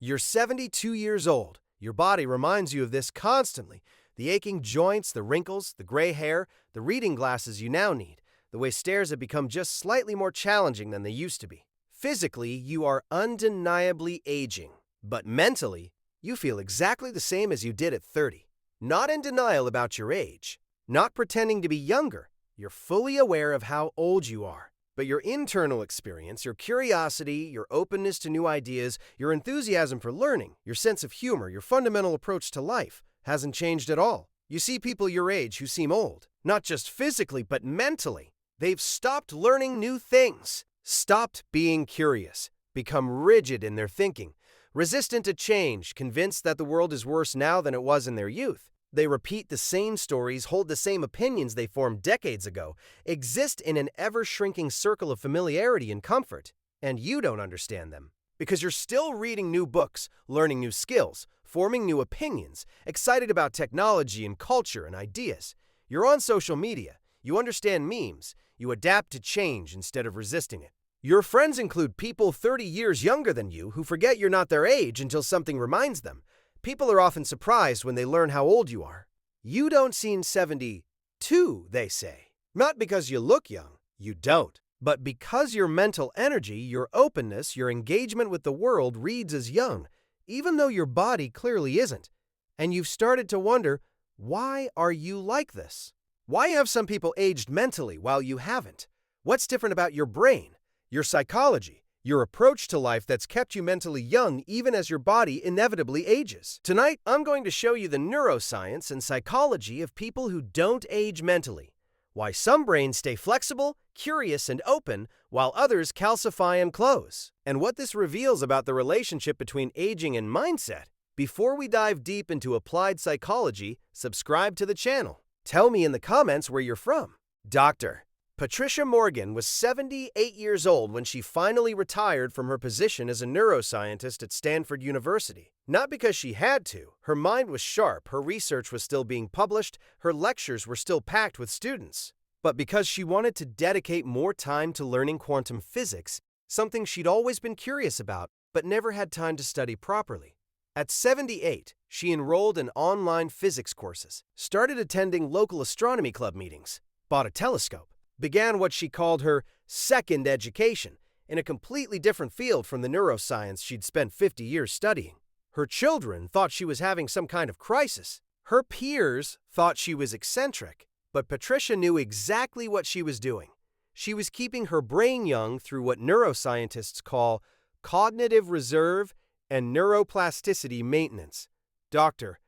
You're 72 years old. Your body reminds you of this constantly. The aching joints, the wrinkles, the gray hair, the reading glasses you now need. The way stairs have become just slightly more challenging than they used to be. Physically, you are undeniably aging. But mentally, you feel exactly the same as you did at 30. Not in denial about your age. Not pretending to be younger. You're fully aware of how old you are. But your internal experience, your curiosity, your openness to new ideas, your enthusiasm for learning, your sense of humor, your fundamental approach to life hasn't changed at all. You see people your age who seem old, not just physically, but mentally. They've stopped learning new things, stopped being curious, become rigid in their thinking, resistant to change, convinced that the world is worse now than it was in their youth. They repeat the same stories, hold the same opinions they formed decades ago, exist in an ever-shrinking circle of familiarity and comfort, and you don't understand them. Because you're still reading new books, learning new skills, forming new opinions, excited about technology and culture and ideas. You're on social media, you understand memes, you adapt to change instead of resisting it. Your friends include people 30 years younger than you who forget you're not their age until something reminds them. People are often surprised when they learn how old you are. You don't seem 72, they say. Not because you look young, you don't, but because your mental energy, your openness, your engagement with the world reads as young, even though your body clearly isn't. And you've started to wonder, why are you like this? Why have some people aged mentally while you haven't? What's different about your brain, your psychology, your approach to life that's kept you mentally young even as your body inevitably ages? Tonight, I'm going to show you the neuroscience and psychology of people who don't age mentally. Why some brains stay flexible, curious, and open, while others calcify and close. And what this reveals about the relationship between aging and mindset. Before we dive deep into applied psychology, subscribe to the channel. Tell me in the comments where you're from. Dr. Patricia Morgan was 78 years old when she finally retired from her position as a neuroscientist at Stanford University. Not because she had to. Her mind was sharp, her research was still being published, her lectures were still packed with students. But because she wanted to dedicate more time to learning quantum physics, something she'd always been curious about, but never had time to study properly. At 78, she enrolled in online physics courses, started attending local astronomy club meetings, bought a telescope, began what she called her second education, in a completely different field from the neuroscience she'd spent 50 years studying. Her children thought she was having some kind of crisis. Her peers thought she was eccentric. But Patricia knew exactly what she was doing. She was keeping her brain young through what neuroscientists call cognitive reserve and neuroplasticity maintenance. Dr.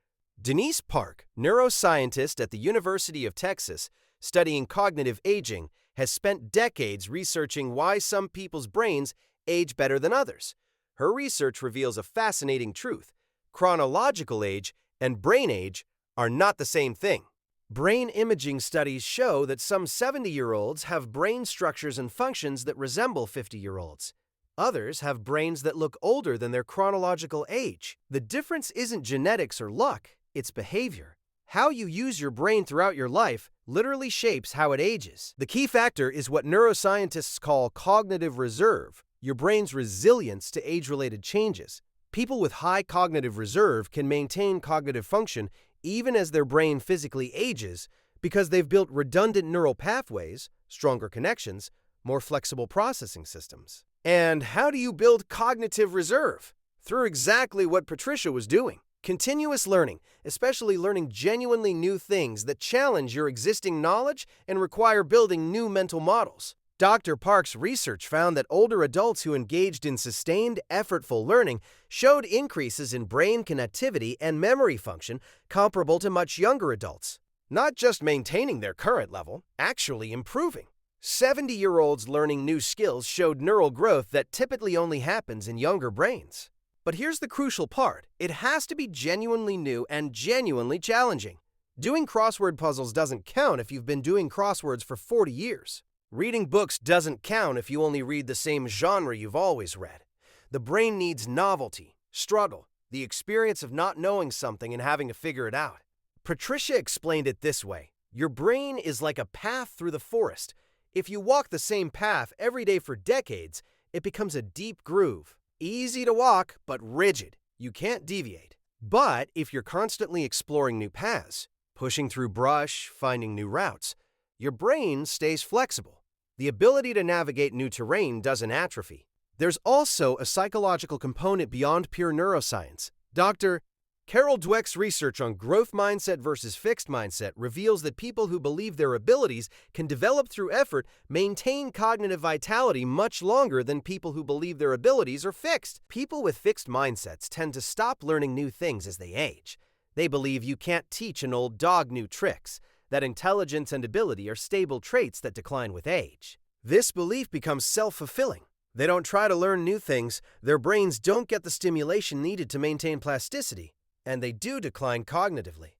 Denise Park, neuroscientist at the University of Texas, studying cognitive aging, has spent decades researching why some people's brains age better than others. Her research reveals a fascinating truth. Chronological age and brain age are not the same thing. Brain imaging studies show that some 70-year-olds have brain structures and functions that resemble 50-year-olds. Others have brains that look older than their chronological age. The difference isn't genetics or luck, it's behavior. How you use your brain throughout your life literally shapes how it ages. The key factor is what neuroscientists call cognitive reserve, your brain's resilience to age-related changes. People with high cognitive reserve can maintain cognitive function even as their brain physically ages because they've built redundant neural pathways, stronger connections, more flexible processing systems. And how do you build cognitive reserve? Through exactly what Patricia was doing. Continuous learning, especially learning genuinely new things that challenge your existing knowledge and require building new mental models. Dr. Park's research found that older adults who engaged in sustained, effortful learning showed increases in brain connectivity and memory function comparable to much younger adults. Not just maintaining their current level, actually improving. 70-year-olds learning new skills showed neural growth that typically only happens in younger brains. But here's the crucial part. It has to be genuinely new and genuinely challenging. Doing crossword puzzles doesn't count if you've been doing crosswords for 40 years. Reading books doesn't count if you only read the same genre you've always read. The brain needs novelty, struggle, the experience of not knowing something and having to figure it out. Patricia explained it this way. Your brain is like a path through the forest. If you walk the same path every day for decades, it becomes a deep groove. Easy to walk, but rigid. You can't deviate. But if you're constantly exploring new paths, pushing through brush, finding new routes, your brain stays flexible. The ability to navigate new terrain doesn't atrophy. There's also a psychological component beyond pure neuroscience. Dr. Carol Dweck's research on growth mindset versus fixed mindset reveals that people who believe their abilities can develop through effort maintain cognitive vitality much longer than people who believe their abilities are fixed. People with fixed mindsets tend to stop learning new things as they age. They believe you can't teach an old dog new tricks, that intelligence and ability are stable traits that decline with age. This belief becomes self-fulfilling. They don't try to learn new things, their brains don't get the stimulation needed to maintain plasticity, and they do decline cognitively.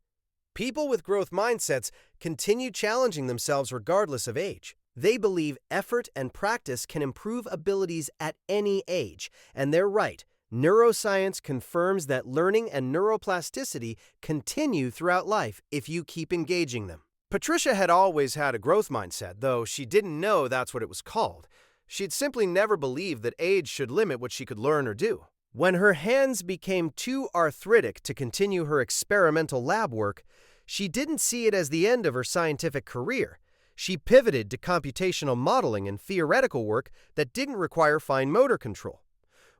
People with growth mindsets continue challenging themselves regardless of age. They believe effort and practice can improve abilities at any age, and they're right. Neuroscience confirms that learning and neuroplasticity continue throughout life if you keep engaging them. Patricia had always had a growth mindset, though she didn't know that's what it was called. She'd simply never believed that age should limit what she could learn or do. When her hands became too arthritic to continue her experimental lab work, she didn't see it as the end of her scientific career. She pivoted to computational modeling and theoretical work that didn't require fine motor control.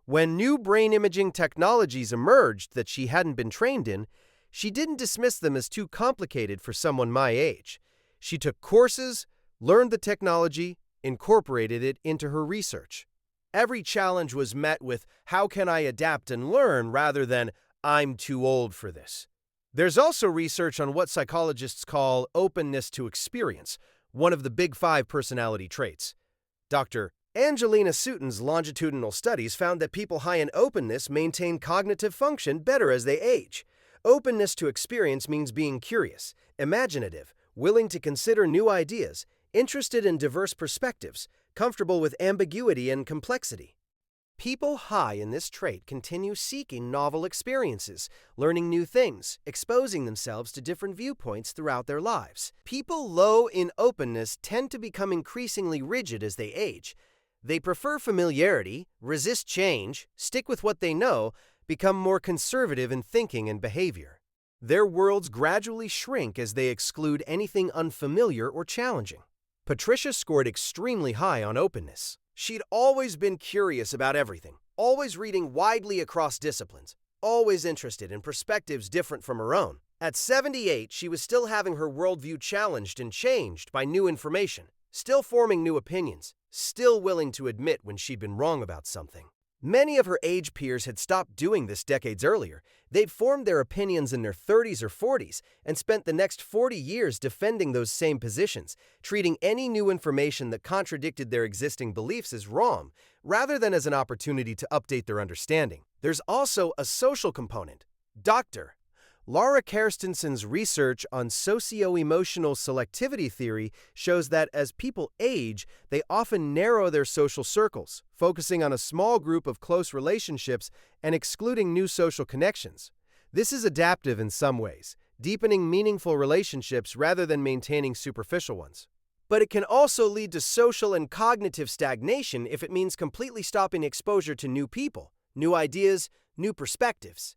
When new brain imaging technologies emerged that she hadn't been trained in, she didn't dismiss them as too complicated for someone my age. She took courses, learned the technology, incorporated it into her research. Every challenge was met with, how can I adapt and learn, rather than, I'm too old for this. There's also research on what psychologists call openness to experience, one of the big 5 personality traits. Dr. Angelina Sutton's longitudinal studies found that people high in openness maintain cognitive function better as they age. Openness to experience means being curious, imaginative, willing to consider new ideas, interested in diverse perspectives, comfortable with ambiguity and complexity. People high in this trait continue seeking novel experiences, learning new things, exposing themselves to different viewpoints throughout their lives. People low in openness tend to become increasingly rigid as they age. They prefer familiarity, resist change, stick with what they know, become more conservative in thinking and behavior. Their worlds gradually shrink as they exclude anything unfamiliar or challenging. Patricia scored extremely high on openness. She'd always been curious about everything, always reading widely across disciplines, always interested in perspectives different from her own. At 78, she was still having her worldview challenged and changed by new information, still forming new opinions, still willing to admit when she'd been wrong about something. Many of her age peers had stopped doing this decades earlier. They'd formed their opinions in their 30s or 40s and spent the next 40 years defending those same positions, treating any new information that contradicted their existing beliefs as wrong, rather than as an opportunity to update their understanding. There's also a social component. Dr. Laura Kerstenson's research on socio-emotional selectivity theory shows that as people age, they often narrow their social circles, focusing on a small group of close relationships and excluding new social connections. This is adaptive in some ways, deepening meaningful relationships rather than maintaining superficial ones. But it can also lead to social and cognitive stagnation if it means completely stopping exposure to new people, new ideas, new perspectives.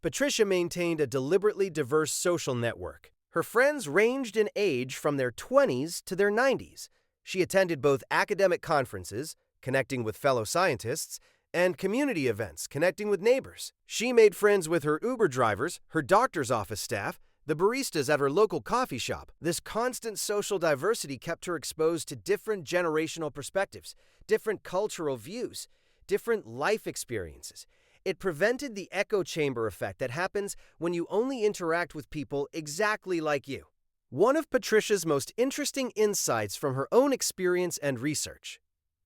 Patricia maintained a deliberately diverse social network. Her friends ranged in age from their 20s to their 90s. She attended both academic conferences, connecting with fellow scientists, and community events, connecting with neighbors. She made friends with her Uber drivers, her doctor's office staff, the baristas at her local coffee shop. This constant social diversity kept her exposed to different generational perspectives, different cultural views, different life experiences. It prevented the echo chamber effect that happens when you only interact with people exactly like you. One of Patricia's most interesting insights from her own experience and research.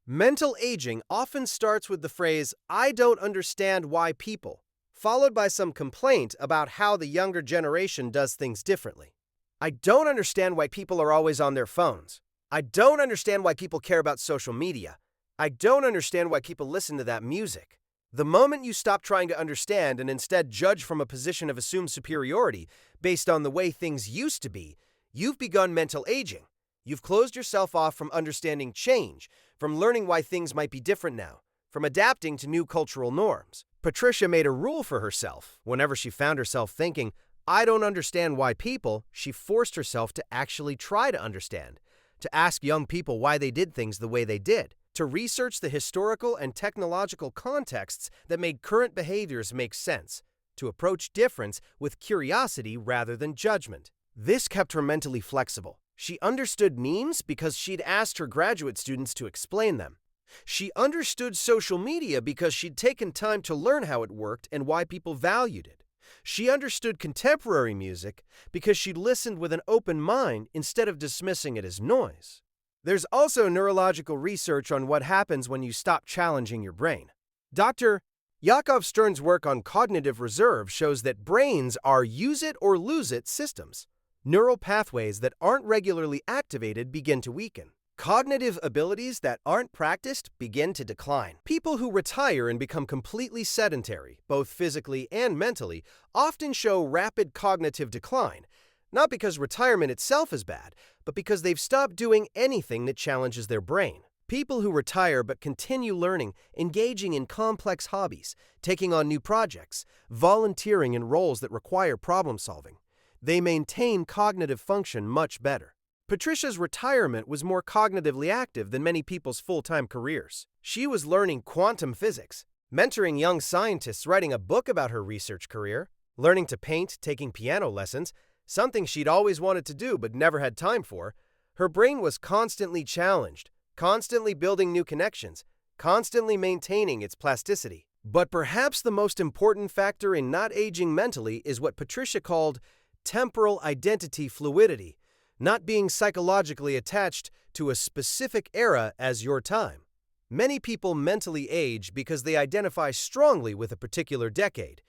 Mental aging often starts with the phrase, "I don't understand why people," followed by some complaint about how the younger generation does things differently. I don't understand why people are always on their phones. I don't understand why people care about social media. I don't understand why people listen to that music. The moment you stop trying to understand and instead judge from a position of assumed superiority based on the way things used to be, you've begun mental aging. You've closed yourself off from understanding change, from learning why things might be different now, from adapting to new cultural norms. Patricia made a rule for herself. Whenever she found herself thinking, I don't understand why people, she forced herself to actually try to understand, to ask young people why they did things the way they did, to research the historical and technological contexts that made current behaviors make sense, to approach difference with curiosity rather than judgment. This kept her mentally flexible. She understood memes because she'd asked her graduate students to explain them. She understood social media because she'd taken time to learn how it worked and why people valued it. She understood contemporary music because she'd listened with an open mind instead of dismissing it as noise. There's also neurological research on what happens when you stop challenging your brain. Dr. Yakov Stern's work on cognitive reserve shows that brains are use-it-or-lose-it systems. Neural pathways that aren't regularly activated begin to weaken. Cognitive abilities that aren't practiced begin to decline. People who retire and become completely sedentary, both physically and mentally, often show rapid cognitive decline, not because retirement itself is bad, but because they've stopped doing anything that challenges their brain. People who retire but continue learning, engaging in complex hobbies, taking on new projects, volunteering in roles that require problem solving, they maintain cognitive function much better. Patricia's retirement was more cognitively active than many people's full-time careers. She was learning quantum physics, mentoring young scientists, writing a book about her research career, learning to paint, taking piano lessons, something she'd always wanted to do but never had time for. Her brain was constantly challenged, constantly building new connections, constantly maintaining its plasticity. But perhaps the most important factor in not aging mentally is what Patricia called temporal identity fluidity, not being psychologically attached to a specific era as your time. Many people mentally age because they identify strongly with a particular decade,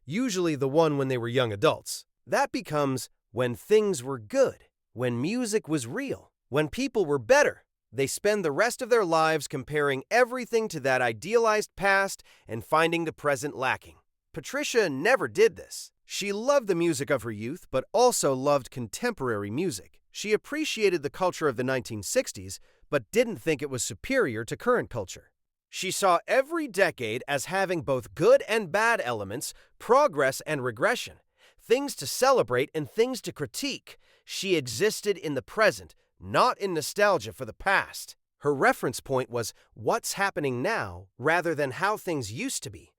usually the one when they were young adults. That becomes when things were good, when music was real, when people were better. They spend the rest of their lives comparing everything to that idealized past and finding the present lacking. Patricia never did this. She loved the music of her youth, but also loved contemporary music. She appreciated the culture of the 1960s, but didn't think it was superior to current culture. She saw every decade as having both good and bad elements, progress and regression, things to celebrate and things to critique. She existed in the present, not in nostalgia for the past. Her reference point was what's happening now rather than how things used to be.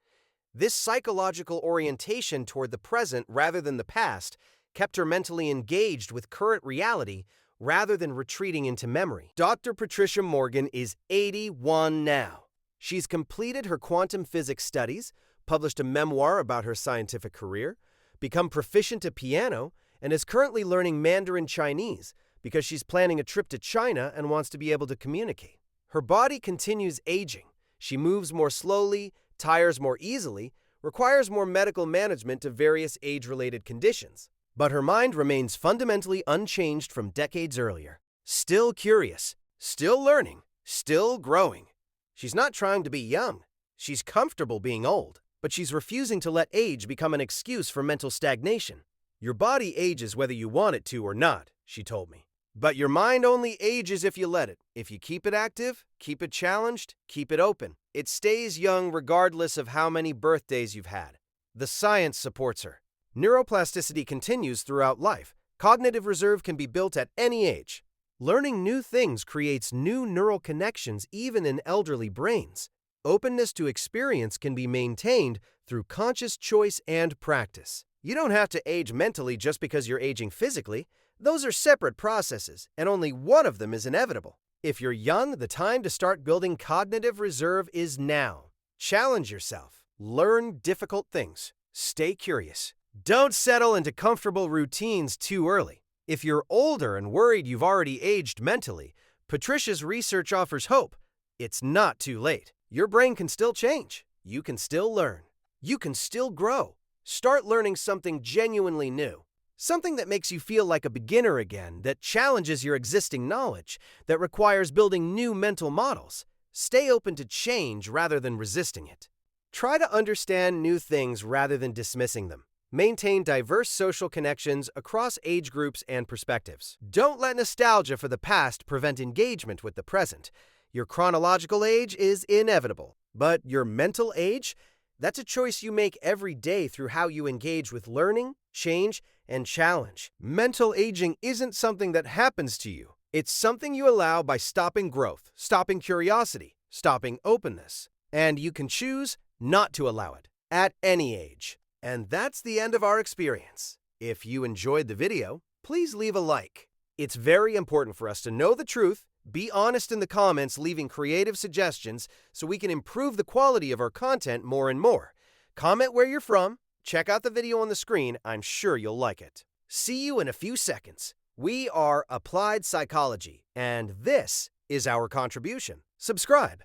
This psychological orientation toward the present rather than the past kept her mentally engaged with current reality rather than retreating into memory. Dr. Patricia Morgan is 81 now. She's completed her quantum physics studies, published a memoir about her scientific career, become proficient at piano, and is currently learning Mandarin Chinese because she's planning a trip to China and wants to be able to communicate. Her body continues aging. She moves more slowly, tires more easily, requires more medical management of various age-related conditions. But her mind remains fundamentally unchanged from decades earlier. Still curious, still learning, still growing. She's not trying to be young. She's comfortable being old. But she's refusing to let age become an excuse for mental stagnation. Your body ages whether you want it to or not, she told me. But your mind only ages if you let it. If you keep it active, keep it challenged, keep it open. It stays young regardless of how many birthdays you've had. The science supports her. Neuroplasticity continues throughout life. Cognitive reserve can be built at any age. Learning new things creates new neural connections even in elderly brains. Openness to experience can be maintained through conscious choice and practice. You don't have to age mentally just because you're aging physically. Those are separate processes, and only one of them is inevitable. If you're young, the time to start building cognitive reserve is now. Challenge yourself. Learn difficult things. Stay curious. Don't settle into comfortable routines too early. If you're older and worried you've already aged mentally, Patricia's research offers hope. It's not too late. Your brain can still change. You can still learn. You can still grow. Start learning something genuinely new. Something that makes you feel like a beginner again, that challenges your existing knowledge, that requires building new mental models. Stay open to change rather than resisting it. Try to understand new things rather than dismissing them. Maintain diverse social connections across age groups and perspectives. Don't let nostalgia for the past prevent engagement with the present. Your chronological age is inevitable, but your mental age, That's a choice you make every day through how you engage with learning, change, and challenge. Mental aging isn't something that happens to you. It's something you allow by stopping growth, stopping curiosity, stopping openness. And you can choose not to allow it at any age. And that's the end of our experience. If you enjoyed the video, please leave a like. It's very important for us to know the truth, be honest in the comments, leaving creative suggestions so we can improve the quality of our content more and more. Comment where you're from, check out the video on the screen, I'm sure you'll like it. See you in a few seconds. We are Applied Psychology, and this is our contribution. Subscribe.